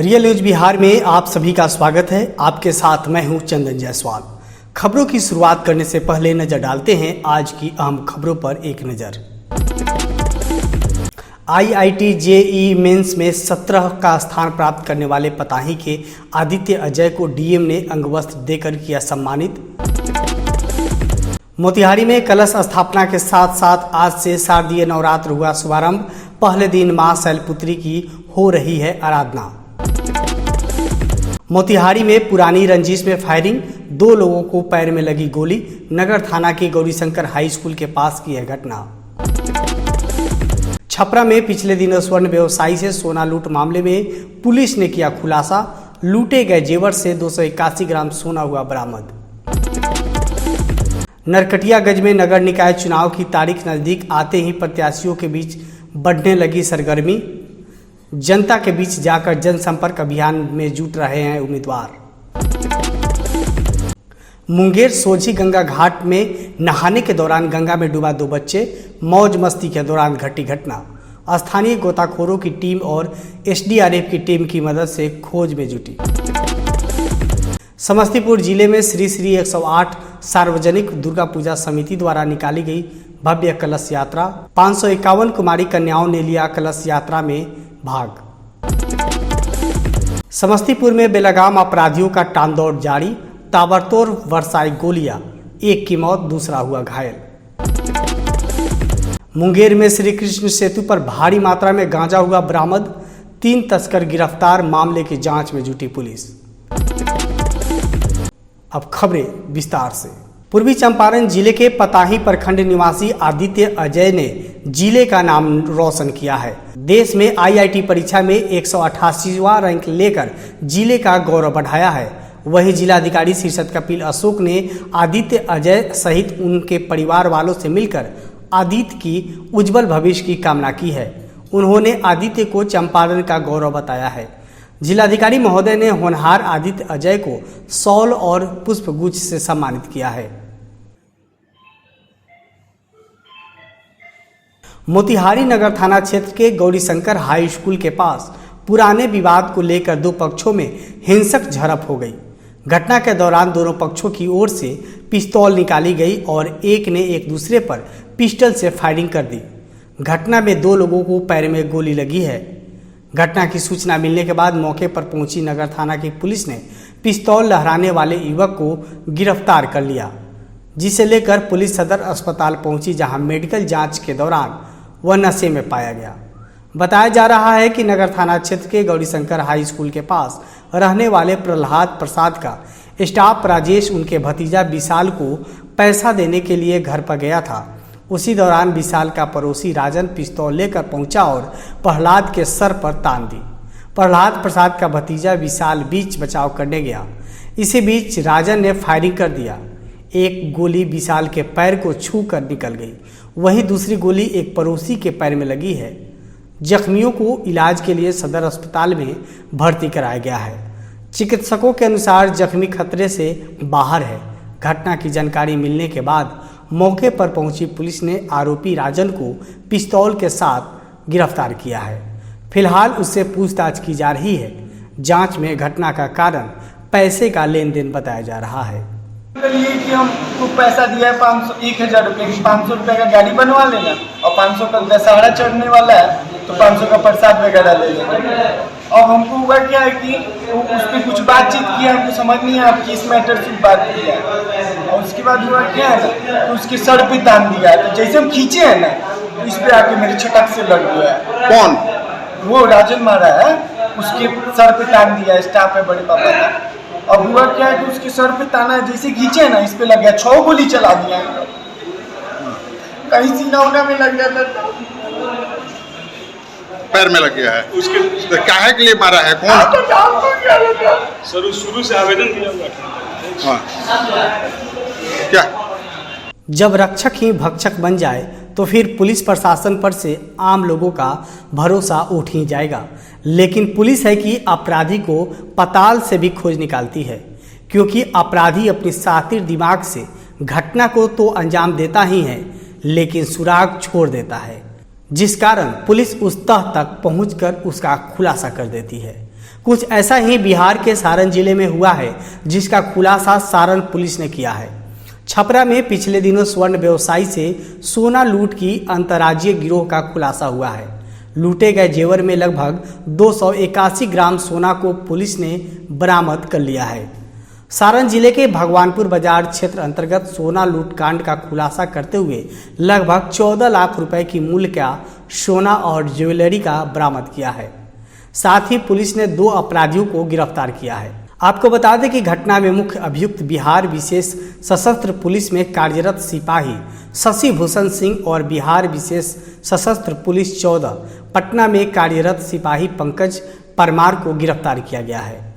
Real news Bihar में आप सभी का स्वागत है। आपके साथ मैं हूं चंदन जायसवाल। खबरों की शुरुआत करने से पहले नजर डालते हैं आज की अहम खबरों पर एक नजर। IIT JEE मेंस में 17 का स्थान प्राप्त करने वाले पताही के आदित्य अजय को DM ने अंगवस्त्र देकर किया सम्मानित। मोतिहारी में कलश स्थापना के साथ साथ आज से शारदीय नवरात्र हुआ शुभारंभ। पहले दिन मां शैलपुत्री की हो रही है आराधना। मोतिहारी में पुरानी रंजिश में फायरिंग, 2 लोगों को पैर में लगी गोली। नगर थाना के गौरीशंकर हाई स्कूल के पास की है घटना। छपरा में पिछले दिनों स्वर्ण व्यवसायी से सोना लूट मामले में पुलिस ने किया खुलासा। लूटे गए जेवर से 281 ग्राम सोना हुआ बरामद। नरकटियागंज में नगर निकाय चुनाव की तारीख नजदीक आते ही प्रत्याशियों के बीच बढ़ने लगी सरगर्मी। जनता के बीच जाकर जनसंपर्क अभियान में जुट रहे हैं उम्मीदवार। मुंगेर सोझी गंगा घाट में नहाने के दौरान गंगा में डूबा 2 बच्चे। मौज मस्ती के दौरान घटी घटना। स्थानीय गोताखोरों की टीम और SDRF की टीम की मदद से खोज में जुटी। समस्तीपुर जिले में श्री श्री 108 सार्वजनिक दुर्गा पूजा समिति द्वारा निकाली गई भव्य कलश यात्रा। 551 कुमारी कन्याओं ने लिया कलश यात्रा में भाग। समस्तीपुर में बेलगाम अपराधियों का तांडव जारी। ताबड़तोड़ बरसाई गोलियां, 1 की मौत, दूसरा हुआ घायल। मुंगेर में श्री कृष्ण सेतु पर भारी मात्रा में गांजा हुआ बरामद। 3 तस्कर गिरफ्तार। मामले की जांच में जुटी पुलिस। अब खबरें विस्तार से। पूर्वी चंपारण जिले के पताही प्रखंड निवासी आदित्य अजय ने जिले का नाम रोशन किया है। देश में IIT परीक्षा में 188वां रैंक लेकर जिले का गौरव बढ़ाया है। वहीं जिलाधिकारी शीर्षद कपिल अशोक ने आदित्य अजय सहित उनके परिवार वालों से मिलकर आदित्य की उज्जवल भविष्य की कामना की है। उन्होंने आदित्य को चंपारण का गौरव बताया है। जिलाधिकारी महोदय ने होनहार आदित्य अजय को शॉल और पुष्पगुच्छ से सम्मानित किया है। मोतिहारी नगर थाना क्षेत्र के गौरीशंकर हाई स्कूल के पास पुराने विवाद को लेकर 2 पक्षों में हिंसक झड़प हो गई। घटना के दौरान दोनों पक्षों की ओर से पिस्तौल निकाली गई और एक ने एक दूसरे पर पिस्टल से फायरिंग कर दी। घटना में 2 लोगों को पैर में गोली लगी है। घटना की सूचना मिलने के बाद मौके पर पहुंची नगर थाना की पुलिस ने पिस्तौल लहराने वाले युवक को गिरफ्तार कर लिया, जिसे लेकर पुलिस सदर अस्पताल पहुंची, जहां मेडिकल जांच के दौरान वह नशे में पाया गया। बताया जा रहा है कि नगर थाना क्षेत्र के गौरीशंकर हाई स्कूल के पास रहने वाले प्रहलाद प्रसाद का स्टाफ राजेश उनके भतीजा विशाल को पैसा देने के लिए घर पर गया था। उसी दौरान विशाल का पड़ोसी राजन पिस्तौल लेकर पहुंचा और प्रहलाद के सर पर तान दी। प्रहलाद प्रसाद का भतीजा विशाल बीच बचाव करने गया। इसी बीच राजन ने फायरिंग कर दिया। एक गोली विशाल के पैर को छू कर निकल गई। वहीं दूसरी गोली एक पड़ोसी के पैर में लगी है। जख्मियों को इलाज के लिए सदर अस्पताल में भर्ती कराया गया है। चिकित्सकों के अनुसार जख्मी खतरे से बाहर है। घटना की जानकारी मिलने के बाद मौके पर पहुंची पुलिस ने आरोपी राजन को पिस्तौल के साथ गिरफ्तार किया है। फिलहाल उससे पूछताछ की जा रही है। जांच में घटना का कारण पैसे का लेन देन बताया जा रहा है। लिए कि हमको पैसा दिया है 1000 रुपये की, 500 रुपये का गाड़ी बनवा लेना और 500 का दशहरा चढ़ने वाला है तो 500 का प्रसाद वगैरह ले लेना। और हमको हुआ क्या है कि उस पर कुछ बातचीत किया, हमको समझ नहीं आया आप किस मैटर से बात किया। और उसके बाद हुआ क्या है तो उसके सर पे तान दिया है। तो जैसे हम खींचे हैं ना तो इस पे आके मेरे छटक से लग गया है। कौन? वो राजन मारा है, उसके सर पे तान दिया है। स्टाफ है बड़े पापा का। अब हुआ क्या है कि उसके सर पे ताना है, जैसे खींचे ना इस पे लग गया। 6 गोली चला दिया, कहीं सीना उना में लग गया था, पैर में लग गया है। उसके तो काहे के लिए मारा है? कौन? सर शुरू से आवेदन किया हुआ हाँ। क्या जब रक्षक ही भक्षक बन जाए तो फिर पुलिस प्रशासन पर से आम लोगों का भरोसा उठ ही जाएगा। लेकिन पुलिस है कि अपराधी को पताल से भी खोज निकालती है, क्योंकि अपराधी अपनी शातिर दिमाग से घटना को तो अंजाम देता ही है, लेकिन सुराग छोड़ देता है, जिस कारण पुलिस उस तह तक पहुंचकर उसका खुलासा कर देती है। कुछ ऐसा ही बिहार के सारण जिले में हुआ है, जिसका खुलासा सारण पुलिस ने किया है। छपरा में पिछले दिनों स्वर्ण व्यवसायी से सोना लूट की अंतर्राज्यीय गिरोह का खुलासा हुआ है। लूटे गए जेवर में लगभग 281 ग्राम सोना को पुलिस ने बरामद कर लिया है। सारण जिले के भगवानपुर बाजार क्षेत्र अंतर्गत सोना लूट कांड का खुलासा करते हुए लगभग 14 लाख रुपए की मूल्य का सोना और ज्वेलरी का बरामद किया है। साथ ही पुलिस ने 2 अपराधियों को गिरफ्तार किया है। आपको बता दें कि घटना में मुख्य अभियुक्त बिहार विशेष सशस्त्र पुलिस में कार्यरत सिपाही शशि भूषण सिंह और बिहार विशेष सशस्त्र पुलिस 14 पटना में कार्यरत सिपाही पंकज परमार को गिरफ्तार किया गया है।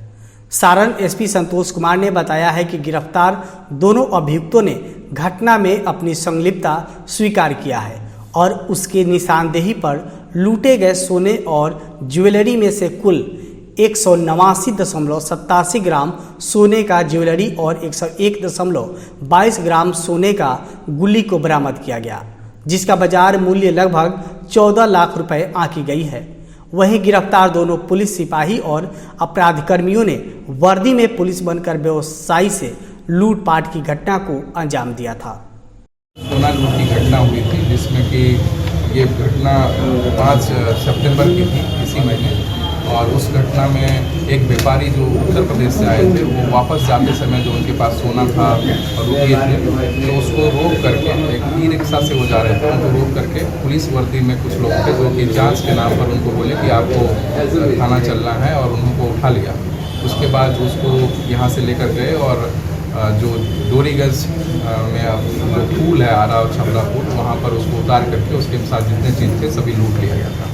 सारण एसपी संतोष कुमार ने बताया है कि गिरफ्तार दोनों अभियुक्तों ने घटना में अपनी संलिप्तता स्वीकार किया है और उसके निशानदेही पर लूटे गए सोने और ज्वेलरी में से कुल 189.87 ग्राम सोने का ज्वेलरी और 101.22 ग्राम सोने का गुल्ली को बरामद किया गया, जिसका बाजार मूल्य लगभग 14 लाख रुपए आंकी गई है। वहीं गिरफ्तार दोनों पुलिस सिपाही और अपराधकर्मियों ने वर्दी में पुलिस बनकर व्यवसायी से लूटपाट की घटना को अंजाम दिया था। सोना लूट की घटना हुई थी, जिसमें कि ये घटना 5 सितंबर की थी इसी महीने, और उस घटना में एक व्यापारी जो उत्तर प्रदेश से आए थे, वो वापस जाते समय जो उनके पास सोना था और रुपये थे, तो उसको रोक करके एक ई रिक्शा से वो जा रहे थे, उनको रोक करके पुलिस वर्दी में कुछ लोग थे जो कि जांच के नाम पर उनको बोले कि आपको थाना चलना है, और उनको उठा लिया। उसके बाद उसको यहाँ से लेकर गए और जो डोरीगंज में जो पुल है आरा और छपरा पुल, वहाँ पर उसको उतार करके उसके साथ जितने चीज़ थे सभी लूट लिया गया था।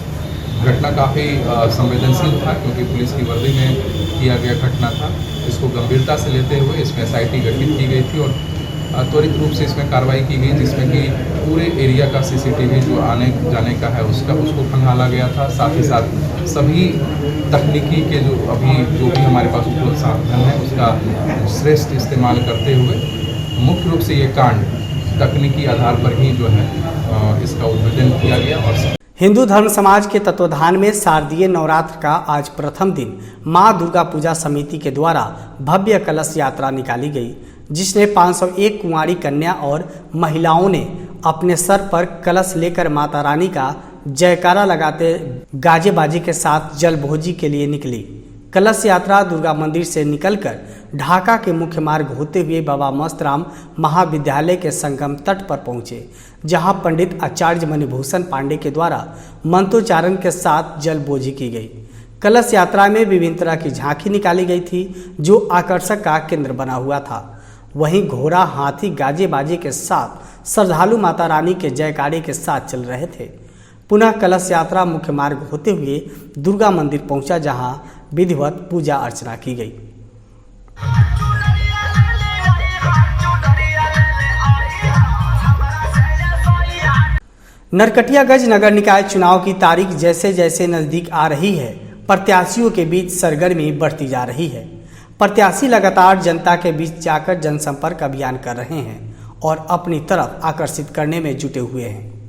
घटना काफ़ी संवेदनशील था, क्योंकि पुलिस की वर्दी में किया गया घटना था। इसको गंभीरता से लेते हुए इसमें SIT गठित की गई थी और त्वरित रूप से इसमें कार्रवाई की गई, जिसमें कि पूरे एरिया का CCTV जो आने जाने का है उसको खंगाला गया था। साथ ही साथ सभी तकनीकी के जो भी हमारे पास उपलब्ध साधन है उसका श्रेष्ठ इस्तेमाल करते हुए मुख्य रूप से ये कांड तकनीकी आधार पर ही जो है इसका उद्भेदन किया गया। और हिंदू धर्म समाज के तत्वाधान में शारदीय नवरात्र का आज प्रथम दिन मां दुर्गा पूजा समिति के द्वारा भव्य कलश यात्रा निकाली गई, जिसने 501 कुंवारी कन्या और महिलाओं ने अपने सर पर कलश लेकर माता रानी का जयकारा लगाते गाजे बाजे के साथ जल भोजी के लिए निकली। कलश यात्रा दुर्गा मंदिर से निकलकर ढाका के मुख्य मार्ग होते हुए बाबा मस्तराम महाविद्यालय के संगम तट पर पहुंचे, जहां पंडित आचार्य मणिभूषण पांडे के द्वारा मंत्रोच्चारण के साथ जल बोझी की गई। कलश यात्रा में विभिन्न तरह की झांकी निकाली गई थी, जो आकर्षक का केंद्र बना हुआ था। वहीं घोड़ा, हाथी गाजे बाजे के साथ श्रद्धालु माता रानी के जयकारे के साथ चल रहे थे। पुनः कलश यात्रा मुख्य मार्ग होते हुए दुर्गा मंदिर पहुंचा, जहां विधिवत पूजा अर्चना की गई। नरकटियागंज नगर निकाय चुनाव की तारीख जैसे जैसे नजदीक आ रही है, प्रत्याशियों के बीच सरगर्मी बढ़ती जा रही है। प्रत्याशी लगातार जनता के बीच जाकर जनसंपर्क अभियान कर रहे हैं और अपनी तरफ आकर्षित करने में जुटे हुए हैं।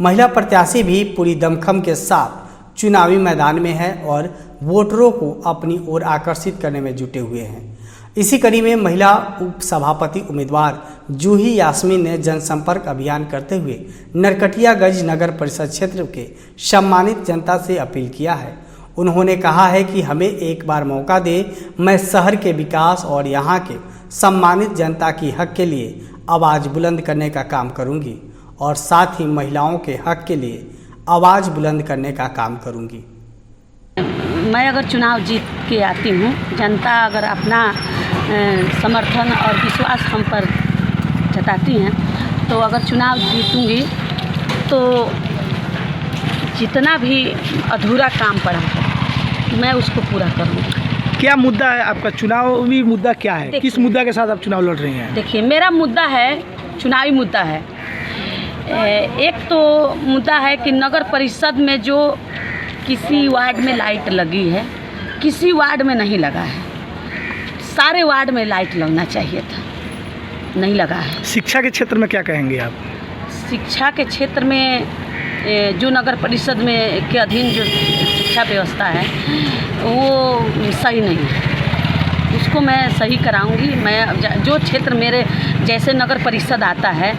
महिला प्रत्याशी भी पूरी दमखम के साथ चुनावी मैदान में है और वोटरों को अपनी ओर आकर्षित करने में जुटे हुए हैं। इसी कड़ी में महिला उप सभापति उम्मीदवार जूही यास्मीन ने जनसंपर्क अभियान करते हुए नरकटियागंज नगर परिषद क्षेत्र के सम्मानित जनता से अपील किया है। उन्होंने कहा है कि हमें एक बार मौका दे, मैं शहर के विकास और यहाँ के सम्मानित जनता की हक के लिए आवाज़ बुलंद करने का काम करूँगी और साथ ही महिलाओं के हक के लिए आवाज़ बुलंद करने का काम करूँगी। मैं अगर चुनाव जीत के आती हूँ, जनता अगर अपना समर्थन और विश्वास हम पर जताती हैं, तो अगर चुनाव जीतूँगी तो जितना भी अधूरा काम पड़ा है मैं उसको पूरा करूँगी। क्या मुद्दा है आपका? चुनावी मुद्दा क्या है? किस मुद्दा के साथ आप चुनाव लड़ रही हैं? देखिए, मेरा मुद्दा है, चुनावी मुद्दा है। एक तो मुद्दा है कि नगर परिषद में जो किसी वार्ड में लाइट लगी है, किसी वार्ड में नहीं लगा है। सारे वार्ड में लाइट लगना चाहिए था, नहीं लगा है। शिक्षा के क्षेत्र में क्या कहेंगे आप? शिक्षा के क्षेत्र में जो नगर परिषद में के अधीन जो शिक्षा व्यवस्था है, वो सही नहीं है। उसको मैं सही कराऊंगी। मैं जो क्षेत्र मेरे जैसे नगर परिषद आता है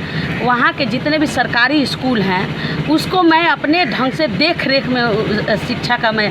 वहाँ के जितने भी सरकारी स्कूल हैं उसको मैं अपने ढंग से देख रेख में शिक्षा का मैं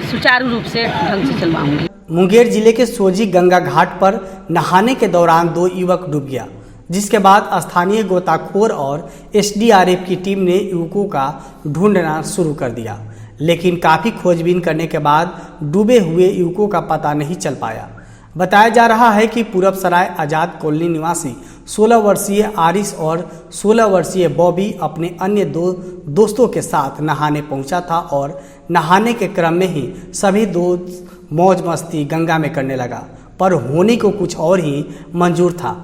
सुचारू रूप से ढंग से चलवाऊंगी। मुंगेर जिले के सोजी गंगा घाट पर नहाने के दौरान 2 युवक डूब गया, जिसके बाद स्थानीय गोताखोर और एसडीआरएफ की टीम ने युवकों का ढूंढना शुरू कर दिया, लेकिन काफ़ी खोजबीन करने के बाद डूबे हुए युवकों का पता नहीं चल पाया। बताया जा रहा है कि पूरब सराय आज़ाद कॉलोनी निवासी 16 वर्षीय आरिस और 16 वर्षीय बॉबी अपने अन्य 2 दोस्तों के साथ नहाने पहुंचा था और नहाने के क्रम में ही सभी दोस्त मौज मस्ती गंगा में करने लगा, पर होने को कुछ और ही मंजूर था।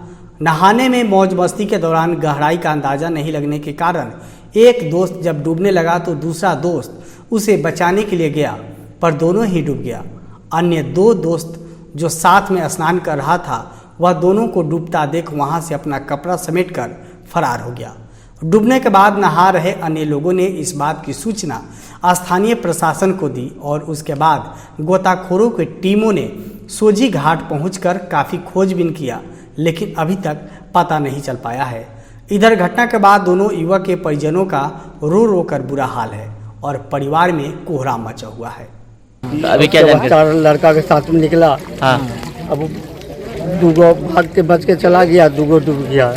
नहाने में मौज मस्ती के दौरान गहराई का अंदाज़ा नहीं लगने के कारण एक दोस्त जब डूबने लगा तो दूसरा दोस्त उसे बचाने के लिए गया, पर दोनों ही डूब गया। अन्य 2 दोस्त जो साथ में स्नान कर रहा था वह दोनों को डूबता देख वहां से अपना कपड़ा समेटकर फरार हो गया। डूबने के बाद नहा रहे अन्य लोगों ने इस बात की सूचना स्थानीय प्रशासन को दी और उसके बाद गोताखोरों की टीमों ने सोजी घाट पहुंचकर काफ़ी खोजबीन किया, लेकिन अभी तक पता नहीं चल पाया है। इधर घटना के बाद दोनों युवक के परिजनों का रो रो कर बुरा हाल है और परिवार में कोहराम मचा हुआ है। अभी क्या जानकारी? लड़का के साथ में निकला। हाँ। अब 2 भाग के बच के चला गया, 2 डूब गया।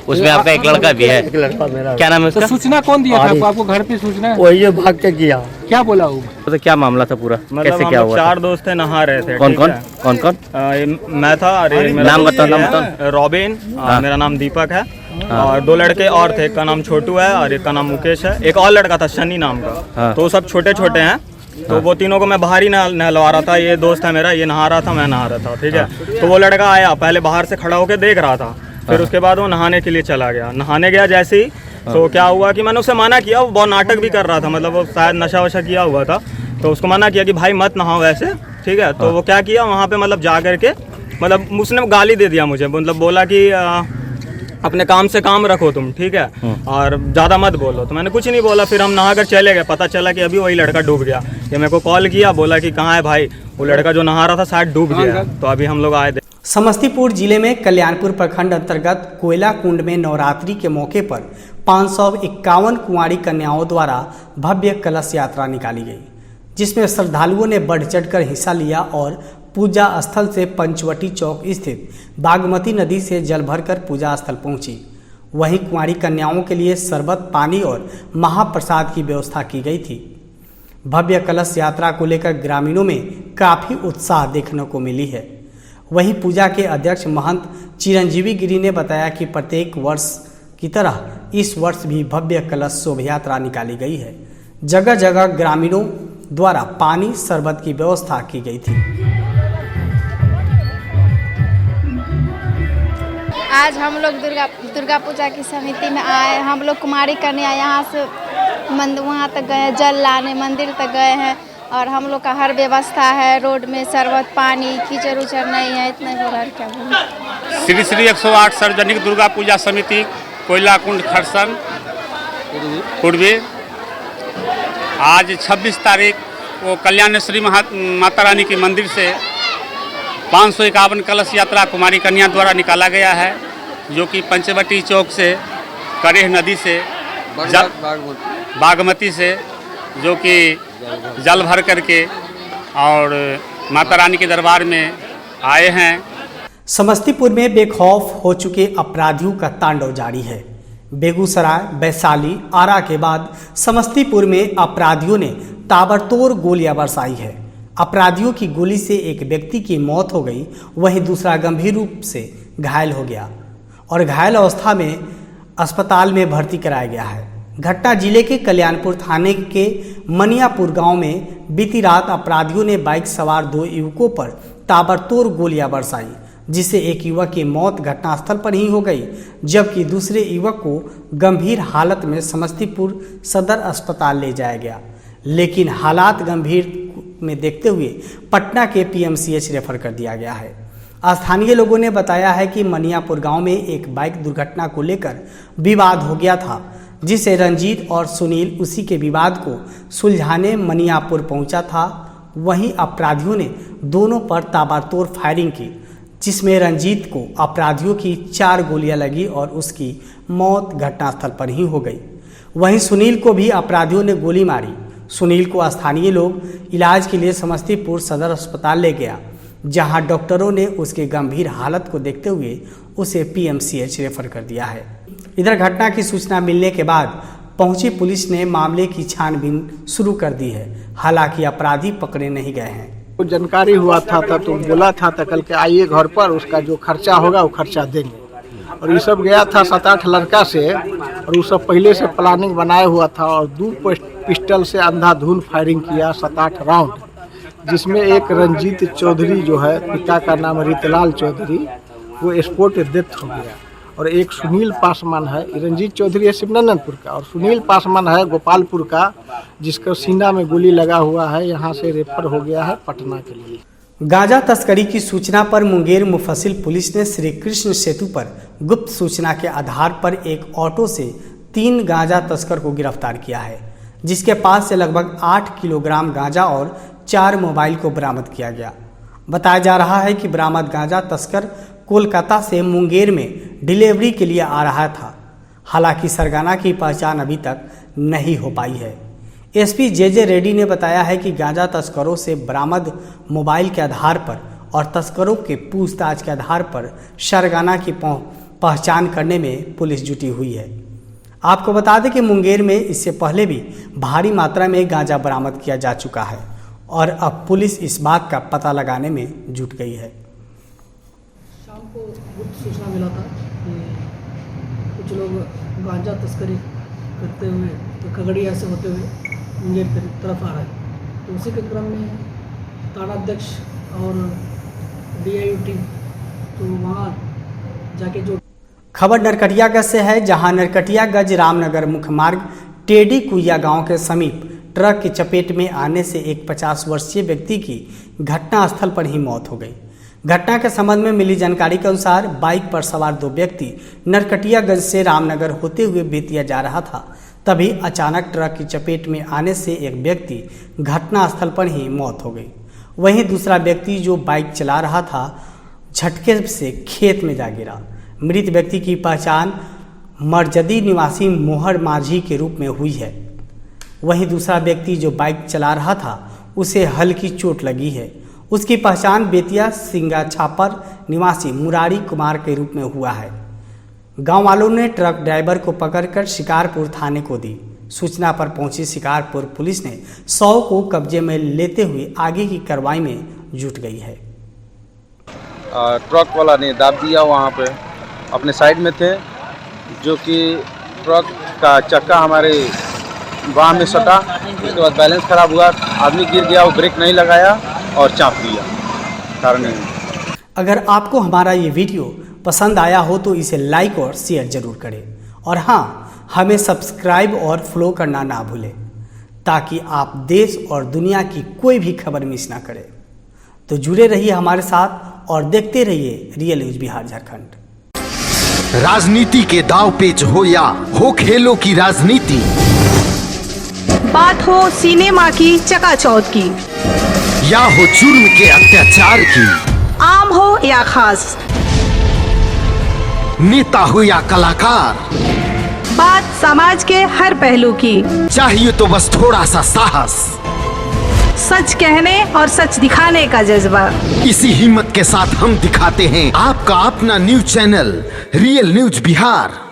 उसमें आपका एक लड़का भी है? एक लड़का मेरा। क्या नाम है उसका? तो सूचना कौन दिया था आपको घर पे सूचना? वही भाग के गया। क्या बोला वो? तो क्या मामला था पूरा? कैसे क्या हुआ? 4 दोस्त नहा रहे थे। कौन कौन? मैं था। अरे नाम बताओ। रॉबिन, मेरा नाम दीपक है और 2 लड़के और थे। एक का नाम छोटू है और एक का नाम मुकेश है। एक और लड़का था शनि नाम का। तो सब छोटे छोटे हैं। तो वो तीनों को मैं बाहर ही नहलवा रहा था। ये दोस्त है मेरा, ये नहा रहा था, मैं नहा रहा था। ठीक है। तो वो लड़का आया, पहले बाहर से खड़ा होकर देख रहा था, फिर उसके बाद वो नहाने के लिए चला गया। नहाने गया जैसे ही तो क्या हुआ कि मैंने उसे मना किया। वो बहुत नाटक भी कर रहा था, मतलब वो शायद नशा वशा किया हुआ था। तो उसको मना किया कि भाई मत नहाओ ऐसे। ठीक है। तो वो क्या किया वहाँ पे, मतलब जा करके, मतलब उसने गाली दे दिया मुझे। मतलब बोला कि अपने काम से काम रखो तुम, ठीक है, और ज़्यादा मत बोलो। तो मैंने कुछ नहीं बोला। फिर हम नहा कर चले गए। पता चला कि अभी वही लड़का डूब गया। ये मेरे को कॉल किया, बोला कि कहाँ है भाई, वो लड़का जो नहा रहा था शायद डूब गया। तो अभी हम लोग आए थे। समस्तीपुर जिले में कल्याणपुर प्रखंड अंतर्गत कोयला कुंड में नवरात्रि के मौके पर 551 कुंवारी कन्याओं द्वारा भव्य कलश यात्रा निकाली गई, जिसमें श्रद्धालुओं ने बढ़ चढ़कर हिस्सा लिया और पूजा स्थल से पंचवटी चौक स्थित बागमती नदी से जल भरकर पूजा स्थल पहुंची। वहीं कुंवारी कन्याओं के लिए शरबत, पानी और महाप्रसाद की व्यवस्था की गई थी। भव्य कलश यात्रा को लेकर ग्रामीणों में काफ़ी उत्साह देखने को मिली है। वहीं पूजा के अध्यक्ष महंत चिरंजीवी गिरी ने बताया कि प्रत्येक वर्ष की तरह इस वर्ष भी भव्य कलश शोभा यात्रा निकाली गई है। जगह जगह ग्रामीणों द्वारा पानी, शरबत की व्यवस्था की गई थी। आज हम लोग दुर्गा पूजा की समिति में आए। हम लोग कुमारी कन्या यहाँ से वहाँ तक गए, जल लाने मंदिर तक गए हैं और हम लोग का हर व्यवस्था है। रोड में शरबत, पानी, कीचड़ उचड़ नहीं है। इतने बगैर क्या बोलूं। श्री 108 सार्वजनिक दुर्गा पूजा समिति कोयला कुंड खरसन पूर्वी आज 26 तारीख को कल्याणेश्वरी माता रानी के मंदिर से 551 कलश यात्रा कुमारी कन्या द्वारा निकाला गया है, जो कि पंचवटी चौक से करेह नदी से बागमती से जो कि जल भर करके और माता रानी के दरबार में आए हैं। समस्तीपुर में बेखौफ हो चुके अपराधियों का तांडव जारी है। बेगूसराय, वैशाली, आरा के बाद समस्तीपुर में अपराधियों ने ताबड़तोड़ गोलियां बरसाई है। अपराधियों की गोली से एक व्यक्ति की मौत हो गई, वहीं दूसरा गंभीर रूप से घायल हो गया और घायल अवस्था में अस्पताल में भर्ती कराया गया है। घटना जिले के कल्याणपुर थाने के मनियापुर गांव में बीती रात अपराधियों ने बाइक सवार 2 युवकों पर ताबड़तोड़ गोलियां बरसाई, जिससे एक युवक की मौत घटनास्थल पर ही हो गई, जबकि दूसरे युवक को गंभीर हालत में समस्तीपुर सदर अस्पताल ले जाया गया, लेकिन हालात गंभीर में देखते हुए पटना के पीएमसीएच रेफर कर दिया गया है। स्थानीय लोगों ने बताया है कि मनियापुर गांव में एक बाइक दुर्घटना को लेकर विवाद हो गया था, जिसे रंजीत और सुनील उसी के विवाद को सुलझाने मनियापुर पहुंचा था। वहीं अपराधियों ने दोनों पर ताबड़तोड़ फायरिंग की, जिसमें रंजीत को अपराधियों की 4 गोलियां लगी और उसकी मौत घटनास्थल पर ही हो गई। वहीं सुनील को भी अपराधियों ने गोली मारी। सुनील को स्थानीय लोग इलाज के लिए समस्तीपुर सदर अस्पताल ले गया, जहां डॉक्टरों ने उसके गंभीर हालत को देखते हुए उसे पीएमसीएच रेफर कर दिया है। इधर घटना की सूचना मिलने के बाद पहुंची पुलिस ने मामले की छानबीन शुरू कर दी है। हालांकि अपराधी पकड़े नहीं गए हैं। तो जानकारी हुआ था तो बोला था तो कल के आइए घर पर, उसका जो खर्चा होगा वो खर्चा देंगे। और ये सब गया था 7-8 लड़का से, और वो सब पहले से प्लानिंग बनाया हुआ था और 2 पिस्टल से अंधाधुंध फायरिंग किया 7-8 राउंड, जिसमें एक रंजीत चौधरी जो है, पिता का नाम रितलाल चौधरी, वो स्पॉट डेथ हो गया। और एक सुनील पासवान है, रंजीत चौधरी है शिवनंदनपुर का, और सुनील पासवान है गोपालपुर का, जिसका सीना में गोली लगा हुआ है, यहाँ से रेफर हो गया है पटना के लिए। गांजा तस्करी की सूचना पर मुंगेर मुफस्सिल पुलिस ने श्री कृष्ण सेतु पर गुप्त सूचना के आधार पर एक ऑटो से 3 गांजा तस्कर को गिरफ्तार किया है, जिसके पास से लगभग 8 किलोग्राम गांजा और 4 मोबाइल को बरामद किया गया। बताया जा रहा है कि बरामद गांजा तस्कर कोलकाता से मुंगेर में डिलीवरी के लिए आ रहा था। हालांकि सरगना की पहचान अभी तक नहीं हो पाई है। एसपी जे रेड्डी ने बताया है कि गांजा तस्करों से बरामद मोबाइल के आधार पर और तस्करों के पूछताछ के आधार पर सरगना की पहचान करने में पुलिस जुटी हुई है। आपको बता दें कि मुंगेर में इससे पहले भी भारी मात्रा में गांजा बरामद किया जा चुका है और अब पुलिस इस बात का पता लगाने में जुट गई है। शाम को गुप्त सूचना मिला था कि कुछ लोग गांजा तस्करी करते हुए तो खगड़िया से होते हुए मुंगेर की तरफ आ रहे हैं, तो उसी के क्रम में थानाध्यक्ष और DIU टीम तो वहाँ जाके जो खबर नरकटियागंज से है, जहां नरकटियागंज रामनगर मुख्य मार्ग टेडी कुइया गांव के समीप ट्रक की चपेट में आने से एक 50 वर्षीय व्यक्ति की घटनास्थल पर ही मौत हो गई। घटना के संबंध में मिली जानकारी के अनुसार बाइक पर सवार 2 व्यक्ति नरकटियागंज से रामनगर होते हुए बेतिया जा रहा था, तभी अचानक ट्रक की चपेट में आने से एक व्यक्ति घटनास्थल पर ही मौत हो गई। वहीं दूसरा व्यक्ति जो बाइक चला रहा था झटके से खेत में जा गिरा। मृत व्यक्ति की पहचान मरजदी निवासी मोहर माझी के रूप में हुई है। वहीं दूसरा व्यक्ति जो बाइक चला रहा था उसे हल्की चोट लगी है। उसकी पहचान बेतिया सिंगा छापर निवासी मुरारी कुमार के रूप में हुआ है। गांव वालों ने ट्रक ड्राइवर को पकड़कर शिकारपुर थाने को दी। सूचना पर पहुंची शिकारपुर पुलिस ने 100 को कब्जे में लेते हुए आगे की कार्रवाई में जुट गई है। ट्रक वाला ने दाब दिया, वहाँ पे अपने साइड में थे, जो कि ट्रक का चक्का हमारे बाह में सटा, उसके बाद बैलेंस खराब हुआ, आदमी गिर गया, वो ब्रेक नहीं लगाया और चाप दिया कारण। अगर आपको हमारा ये वीडियो पसंद आया हो तो इसे लाइक और शेयर जरूर करें, और हाँ, हमें सब्सक्राइब और फॉलो करना ना भूलें, ताकि आप देश और दुनिया की कोई भी खबर मिस ना करें। तो जुड़े रहिए हमारे साथ और देखते रहिए रियल न्यूज बिहार झारखंड। राजनीति के दाव पेच हो या हो खेलों की राजनीति, बात हो सिनेमा की चकाचौंध की, या हो जुर्म के अत्याचार की, आम हो या खास, नेता हो या कलाकार, बात समाज के हर पहलू की, चाहिए तो बस थोड़ा सा साहस, सच कहने और सच दिखाने का जज्बा। इसी हिम्मत के साथ हम दिखाते हैं आपका अपना news channel real news Bihar.